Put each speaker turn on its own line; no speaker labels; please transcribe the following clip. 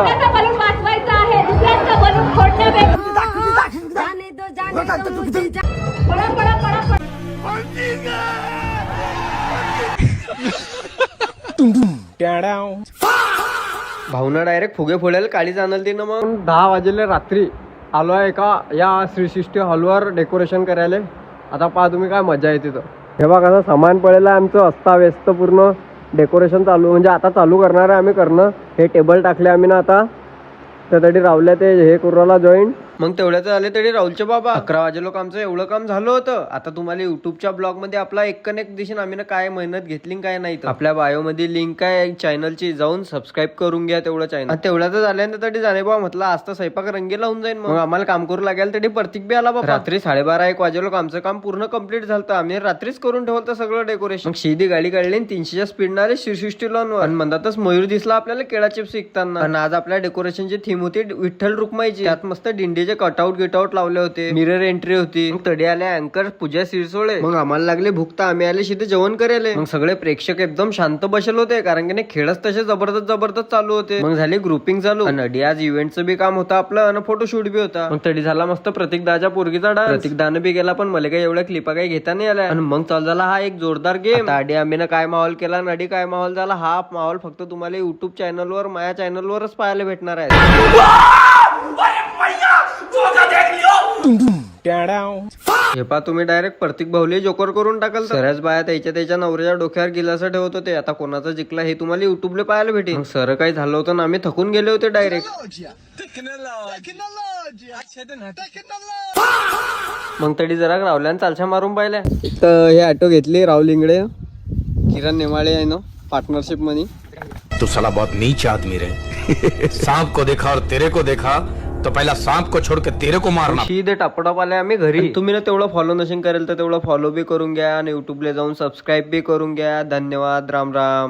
Balloon वाचवायचा आहे, दुसऱ्यांचा balloon फोडण्यापेक्षा पळा पळा पळा पळा.
भावना डायरेक्ट फुगे फोडायला काळीच आणलती ना. मग 10 वाजेले रात्री आलो आहे का या श्रीसृष्टी हॉलवर डेकोरेशन करायला. आता पहा तुम्ही काय मजा येते. तर हे बघा कसं सामान पडेल आहे आमचं अस्ताव्यस्त. पूर्ण डेकोरेशन चालू म्हणजे आता चालू करणार आहे आम्ही करणं. हे टेबल टाकले आम्ही ना आता त्यासाठी राहुल्या ते हे कुर्राला जॉईन. मग तेवढ्याच आले तरी राहुलचे बाबा 11 वाजे लोक आमचं एवढं काम झालं होतं. आता तुम्हाला युट्यूबच्या ब्लॉग मध्ये आपला एक कनेक्ट दिसेल आम्ही ना काय मेहनत घेतली काय नाही. आपल्या बायो मध्ये लिंक आहे चॅनलची, जाऊन सबस्क्राईब करून घ्या तेवढं चॅनल. तेवढ्याच झाल्यानंतर तरी जाणे बाबा म्हटलं आज तर स्वयंपाक रंगी लावून जाईन. मग आम्हाला काम करू लागेल तरी प्रतीक बी आला बाबा. रात्री 12:30-1 वाजे लोक आमचं काम पूर्ण कम्प्लीट झालं. आम्ही रात्रीच करून ठेवलं सगळं डेकोरेशन. मग सीधी गाडी काढली 300च्या स्पीडनं आले श्रीसृष्टी लॉनवर. आणि म्हणतातच मयूर दिसला आपल्याला केळा चिप्स विकताना. आणि आज आपल्या डेकोरेशनची थीम होती विठ्ठल रुक्माईची. त्यात मस्त दिंडीचे कटआउट गिटआउट लावले होते, मिरर एंट्री होती. मग तडी आले अँकर पूजा सिरसोळे. मग आम्हाला लागले भुकता, आम्ही आले शिथे जेवण करायला. मग सगळे प्रेक्षक एकदम शांत बसले होते कारण की खेळच तसे जबरदस्त चालू होते. मग झाली ग्रुपिंग चालू. आणि आज इव्हेंटचं बी काम होतं आपलं आणि फोटोशूट बी होता. मग तडी झाला मस्त प्रतीक दाच्या पोरगीचा डान्स. प्रतीक दानं बी गेला पण मला काही एवढ्या क्लिपा काही घेता नाही आल्या. आणि मग चालू झाला हा एक जोरदार गेम. आधी आम्ही काय माहोल केला, नडी काय माहोल झाला. हा माहोल फक्त तुम्हाला युट्यूब चॅनलवर माझ्या चॅनलवरच पाहायला भेटणार आहे. हे पा तुम्ही डायरेक्ट प्रतीक भाऊले जोकर करून टाकाल. सरच बाया त्याच्या नवऱ्याच्या डोक्यावर गिलास ठेवत होते. आता कोणाचा जिंकला हे तुम्हाला युट्यूबला पाहायला भेटेल. सर काही झालं होतं ना आम्ही थकून गेले होते डायरेक्ट. मग तरी जरा रावल्यान चालशा मारून पाहिल्या. तर हे ऑटो घेतली राहुल इंगडे किरण नेमाळे आहे ना पार्टनरशिप मध्ये.
तू साला बहुत नीच आदमी रे. सांप को देखा और तेरे को देखा तो पहिला सांप को छोड़ के तेरे को मारना.
सीधे टापटाप आले आम्ही घरी. तुम्ही ना तेवढं फॉलो नसेल करेल तर तेवढं फॉलो बी करून घ्या आणि युट्यूबला जाऊन सबस्क्राईब बी करून घ्या. धन्यवाद. राम राम.